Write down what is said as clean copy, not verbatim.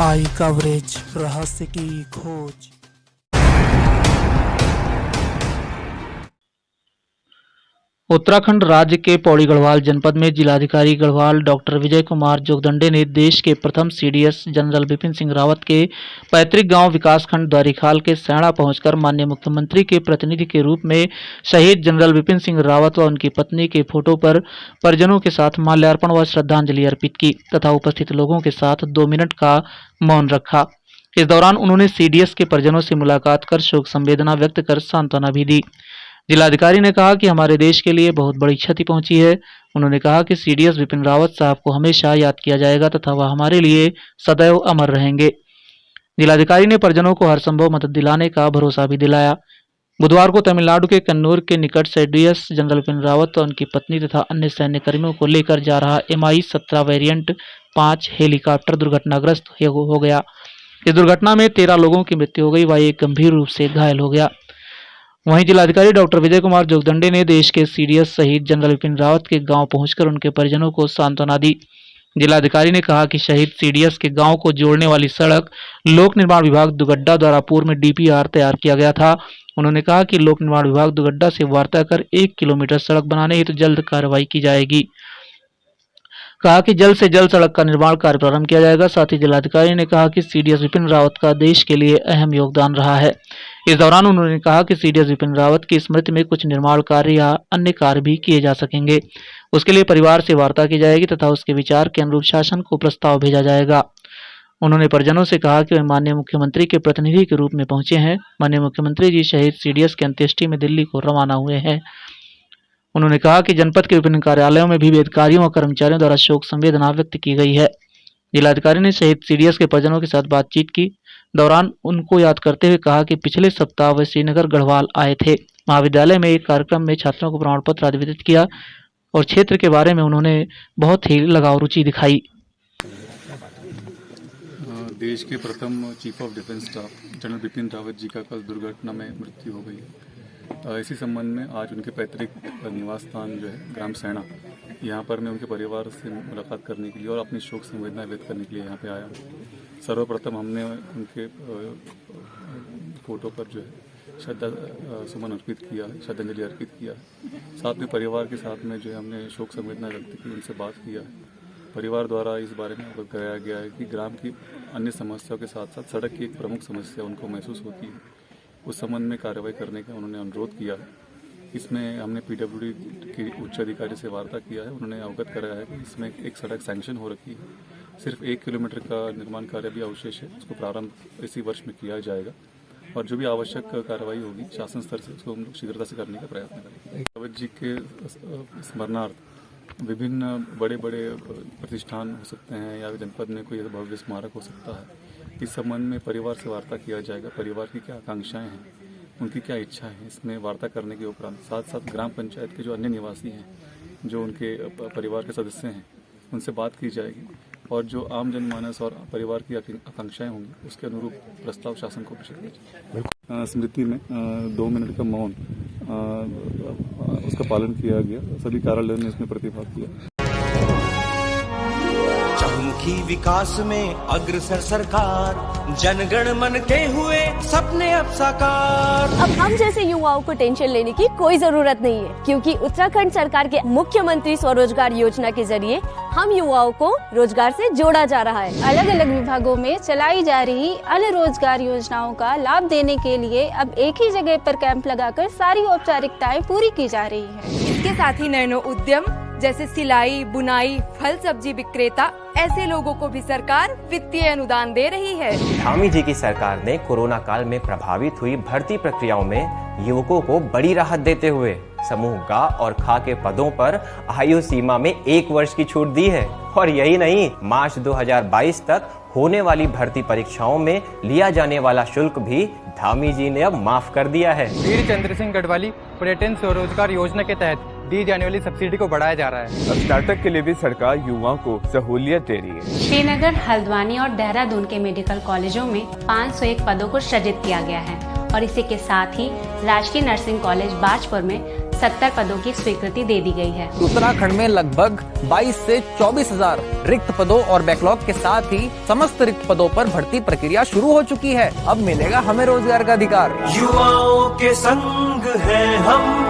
आई coverage, रहस्य की खोज। उत्तराखंड राज्य के पौड़ी गढ़वाल जनपद में जिलाधिकारी गढ़वाल डॉक्टर विजय कुमार जोगदंडे ने देश के प्रथम सीडीएस जनरल विपिन सिंह रावत के पैतृक गांव विकासखंड द्वारिखाल के सैणा पहुंचकर माननीय मुख्यमंत्री के प्रतिनिधि के रूप में शहीद जनरल विपिन सिंह रावत व उनकी पत्नी के फोटो पर परिजनों के साथ माल्यार्पण व श्रद्धांजलि अर्पित की तथा उपस्थित लोगों के साथ 2 मिनट का मौन रखा। इस दौरान उन्होंने सीडीएस के परिजनों से मुलाकात कर शोक संवेदना व्यक्त कर सांत्वना भी दी। जिलाधिकारी ने कहा कि हमारे देश के लिए बहुत बड़ी क्षति पहुंची है। उन्होंने कहा कि सीडीएस विपिन रावत साहब को हमेशा याद किया जाएगा तथा वह हमारे लिए सदैव अमर रहेंगे। जिलाधिकारी ने परिजनों को हर संभव मदद दिलाने का भरोसा भी दिलाया। बुधवार को तमिलनाडु के कन्नूर के निकट सीडीएस जनरल विपिन रावत और उनकी पत्नी तथा अन्य सैन्य कर्मियों को लेकर जा रहा MI-17 वेरिएंट 5 हेलीकॉप्टर दुर्घटनाग्रस्त हो गया। इस दुर्घटना में 13 लोगों की मृत्यु हो गई व एक गंभीर रूप से घायल हो गया। वहीं जिलाधिकारी डॉक्टर विजय कुमार जोगदंडे ने देश के सीडीएस शहीद जनरल विपिन रावत के गांव पहुंचकर उनके परिजनों को सांत्वना दी। जिलाधिकारी ने कहा कि शहीद सीडीएस के गांव को जोड़ने वाली सड़क लोक निर्माण विभाग दुगड्डा द्वारा पूर्व में DPR तैयार किया गया था। उन्होंने कहा कि लोक निर्माण विभाग दुगड्डा से वार्ता कर 1 किलोमीटर सड़क बनाने हेतु जल्द कार्रवाई की जाएगी। कहा कि जल्द से जल्द सड़क का निर्माण कार्य प्रारंभ किया जाएगा। साथ ही जिलाधिकारी ने कहा कि सीडीएस विपिन रावत का देश के लिए अहम योगदान रहा है। इस दौरान उन्होंने कहा कि सीडीएस विपिन रावत की स्मृति में कुछ निर्माण कार्य या अन्य कार्य भी किए जा सकेंगे। उसके लिए परिवार से वार्ता की जाएगी तथा उसके विचार के अनुरूप शासन को प्रस्ताव भेजा जाएगा। उन्होंने परिजनों से कहा कि वे माननीय मुख्यमंत्री के प्रतिनिधि के रूप में पहुंचे हैं। माननीय मुख्यमंत्री जी शहीद सीडीएस के अंत्येष्टि में दिल्ली को रवाना हुए हैं। उन्होंने कहा कि जनपद के विभिन्न कार्यालयों में भी अधिकारियों और कर्मचारियों द्वारा शोक संवेदना व्यक्त की गई है। जिलाधिकारी ने शहीद सीडीएस के परिजनों के साथ बातचीत की दौरान उनको याद करते हुए कहा कि पिछले सप्ताह वे श्रीनगर गढ़वाल आए थे। महाविद्यालय में एक कार्यक्रम में छात्रों को प्रमाण पत्र आदि वितरित किया और क्षेत्र के बारे में उन्होंने बहुत ही लगाव रुचि दिखाई। देश के प्रथम chief of defence staff general Bipin Rawat ji का कल दुर्घटना में मृत्यु हो गई है। इसी संबंध में आज उनके पैतृक निवास स्थान जो है ग्राम सैणा, यहाँ पर मैं उनके परिवार से मुलाकात करने के लिए और अपनी शोक संवेदना व्यक्त करने के लिए यहाँ पे आया हूँ। सर्वप्रथम हमने उनके फोटो पर जो है सुमन अर्पित किया, श्रद्धांजलि अर्पित किया। साथ में परिवार के साथ में जो है हमने शोक संवेदना व्यक्त की, उनसे बात किया। परिवार द्वारा इस बारे में अवगत कराया गया है कि ग्राम की अन्य समस्याओं के साथ साथ सड़क की एक प्रमुख समस्या उनको महसूस होती है। उस संबंध में कार्रवाई करने का उन्होंने अनुरोध किया है। इसमें हमने PWD के उच्च अधिकारी से वार्ता किया है। उन्होंने अवगत कराया है कि इसमें एक सड़क सैंक्शन हो रखी है। सिर्फ 1 किलोमीटर का निर्माण कार्य भी अवशेष है, उसको प्रारंभ इसी वर्ष में किया जाएगा और जो भी आवश्यक कार्रवाई होगी शासन स्तर से उसको हम लोग शीघ्रता से करने का प्रयत्न करेंगे। रावत जी के स्मरणार्थ विभिन्न बड़े बड़े प्रतिष्ठान हो सकते हैं या जनपद में कोई भव्य स्मारक हो सकता है। इस संबंध में परिवार से वार्ता किया जाएगा। परिवार की क्या आकांक्षाएं हैं, उनकी क्या इच्छा है, इसमें वार्ता करने के उपरांत साथ साथ ग्राम पंचायत के जो अन्य निवासी हैं, जो उनके परिवार के सदस्य हैं, उनसे बात की जाएगी और जो आम जनमानस और परिवार की आकांक्षाएं होंगी उसके अनुरूप प्रस्ताव शासन को प्रेषित किया जाएगा। स्मृति में 2 मिनट का मौन उसका पालन किया गया। सभी कार्यालयों ने इसमें प्रतिभाग किया। चहुमुखी विकास में अग्रसर सरकार, जनगण मन के हुए सपने अब साकार। अब हम जैसे युवाओं को टेंशन लेने की कोई जरूरत नहीं है, क्योंकि उत्तराखंड सरकार के मुख्यमंत्री स्वरोजगार योजना के जरिए हम युवाओं को रोजगार से जोड़ा जा रहा है। अलग अलग विभागों में चलाई जा रही अन्य रोजगार योजनाओं का लाभ देने के लिए अब एक ही जगह पर कैंप लगाकर सारी औपचारिकताएं पूरी की जा रही है। इसके साथ ही नैनो उद्यम जैसे सिलाई, बुनाई, फल सब्जी विक्रेता, ऐसे लोगों को भी सरकार वित्तीय अनुदान दे रही है। धामी जी की सरकार ने कोरोना काल में प्रभावित हुई भर्ती प्रक्रियाओं में युवकों को बड़ी राहत देते हुए समूह ग और ख के पदों पर आयु सीमा में 1 वर्ष की छूट दी है। और यही नहीं, मार्च 2022 तक होने वाली भर्ती परीक्षाओं में लिया जाने वाला शुल्क भी धामी जी ने अब माफ कर दिया है। वीर चंद्र सिंह गढ़वाली पर्यटन स्वरोजगार योजना के तहत दी जाने वाली सब्सिडी को बढ़ाया जा रहा है। अब स्टार्टअप के लिए भी सरकार युवाओं को सहूलियत दे रही है। श्रीनगर, हल्द्वानी और देहरादून के मेडिकल कॉलेजों में 501 पदों को सृजित किया गया है और इसी के साथ ही राजकीय नर्सिंग कॉलेज बाजपुर में 70 पदों की स्वीकृति दे दी गई है। उत्तराखंड में लगभग 22 से 24,000 रिक्त पदों और बैकलॉग के साथ ही समस्त रिक्त पदों पर भर्ती प्रक्रिया शुरू हो चुकी है। अब मिलेगा हमें रोजगार का अधिकार। युवाओं के संग है हम,